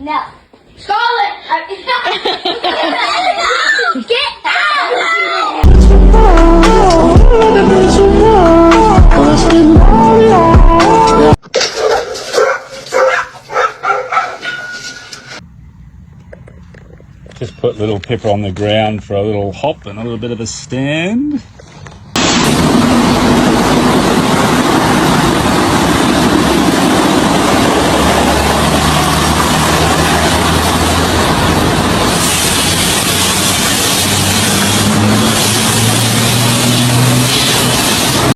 No. Scarlet! Get out! Just put little Pepper on the ground for a little hop and a little bit of a stand.